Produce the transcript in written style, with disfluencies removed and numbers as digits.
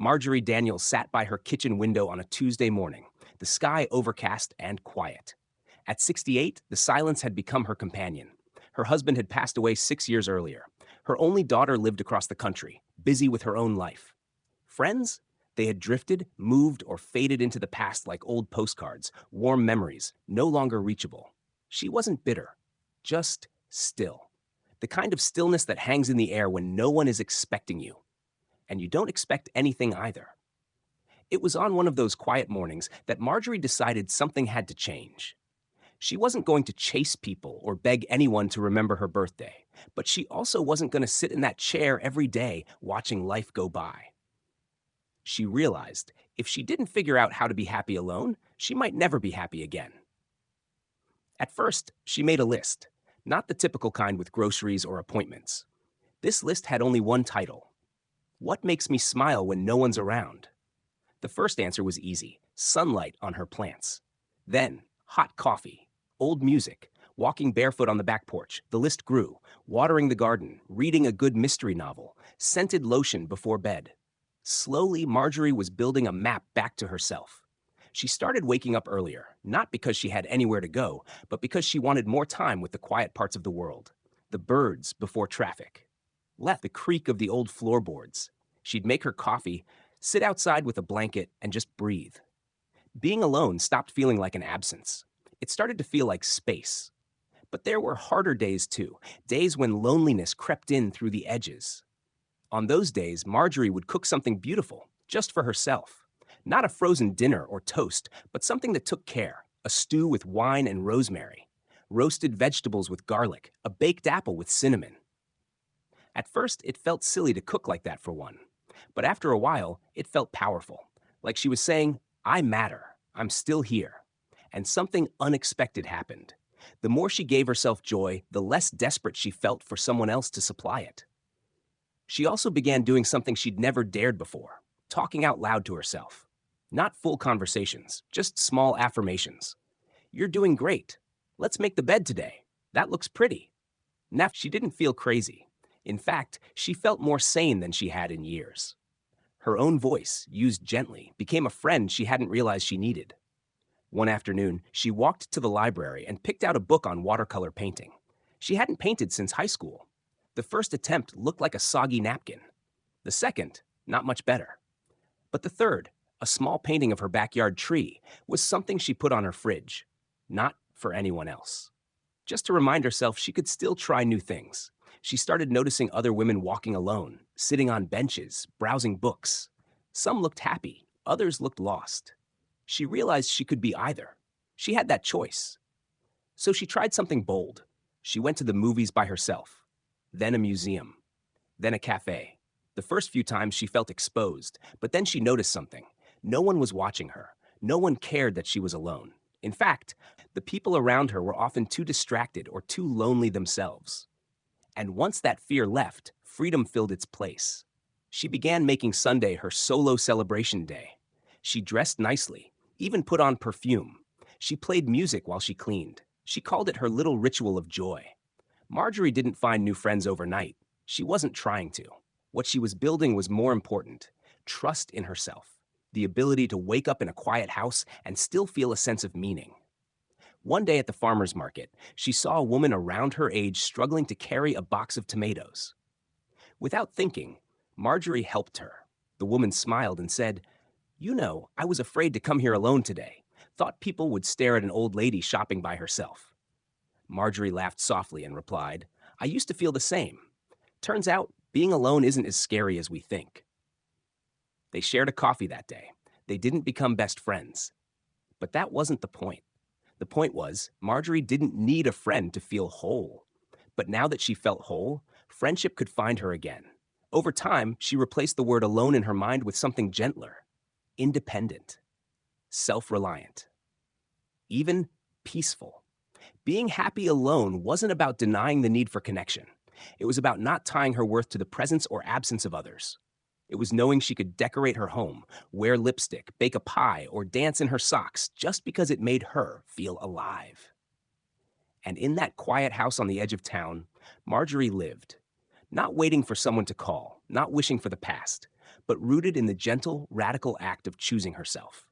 Marjorie Daniels sat by her kitchen window on a Tuesday morning, the sky overcast and quiet. At 68, the silence had become her companion. Her husband had passed away 6 years earlier. Her only daughter lived across the country, busy with her own life. Friends? They had drifted, moved, or faded into the past like old postcards, warm memories, no longer reachable. She wasn't bitter, just still. The kind of stillness that hangs in the air when no one is expecting you. And you don't expect anything either. It was on one of those quiet mornings that Marjorie decided something had to change. She wasn't going to chase people or beg anyone to remember her birthday, but she also wasn't going to sit in that chair every day watching life go by. She realized if she didn't figure out how to be happy alone, she might never be happy again. At first, she made a list, not the typical kind with groceries or appointments. This list had only one title: What makes me smile when no one's around? The first answer was easy: sunlight on her plants. Then, hot coffee, old music, walking barefoot on the back porch. The list grew: watering the garden, reading a good mystery novel, scented lotion before bed. Slowly, Marjorie was building a map back to herself. She started waking up earlier, not because she had anywhere to go, but because she wanted more time with the quiet parts of the world. The birds before traffic. Left the creak of the old floorboards. She'd make her coffee, sit outside with a blanket, and just breathe. Being alone stopped feeling like an absence. It started to feel like space. But there were harder days too, days when loneliness crept in through the edges. On those days, Marjorie would cook something beautiful, just for herself. Not a frozen dinner or toast, but something that took care: a stew with wine and rosemary, roasted vegetables with garlic, a baked apple with cinnamon. At first, it felt silly to cook like that for one. But after a while, it felt powerful. Like she was saying, I matter. I'm still here. And something unexpected happened. The more she gave herself joy, the less desperate she felt for someone else to supply it. She also began doing something she'd never dared before: talking out loud to herself. Not full conversations, just small affirmations. You're doing great. Let's make the bed today. That looks pretty. Now, she didn't feel crazy. In fact, she felt more sane than she had in years. Her own voice, used gently, became a friend she hadn't realized she needed. One afternoon, she walked to the library and picked out a book on watercolor painting. She hadn't painted since high school. The first attempt looked like a soggy napkin. The second, not much better. But the third, a small painting of her backyard tree, was something she put on her fridge. Not for anyone else. Just to remind herself she could still try new things. She started noticing other women walking alone, sitting on benches, browsing books. Some looked happy, others looked lost. She realized she could be either. She had that choice. So she tried something bold. She went to the movies by herself, then a museum, then a cafe. The first few times she felt exposed, but then she noticed something. No one was watching her. No one cared that she was alone. In fact, the people around her were often too distracted or too lonely themselves. And once that fear left, freedom filled its place. She began making Sunday her solo celebration day. She dressed nicely, even put on perfume. She played music while she cleaned. She called it her little ritual of joy. Marjorie didn't find new friends overnight. She wasn't trying to. What she was building was more important: trust in herself. The ability to wake up in a quiet house and still feel a sense of meaning. One day at the farmer's market, she saw a woman around her age struggling to carry a box of tomatoes. Without thinking, Marjorie helped her. The woman smiled and said, "You know, I was afraid to come here alone today. Thought people would stare at an old lady shopping by herself." Marjorie laughed softly and replied, "I used to feel the same. Turns out, being alone isn't as scary as we think." They shared a coffee that day. They didn't become best friends. But that wasn't the point. The point was, Marjorie didn't need a friend to feel whole. But now that she felt whole, friendship could find her again. Over time, she replaced the word alone in her mind with something gentler: independent, self-reliant, even peaceful. Being happy alone wasn't about denying the need for connection. It was about not tying her worth to the presence or absence of others. It was knowing she could decorate her home, wear lipstick, bake a pie, or dance in her socks just because it made her feel alive. And in that quiet house on the edge of town, Marjorie lived, not waiting for someone to call, not wishing for the past, but rooted in the gentle, radical act of choosing herself.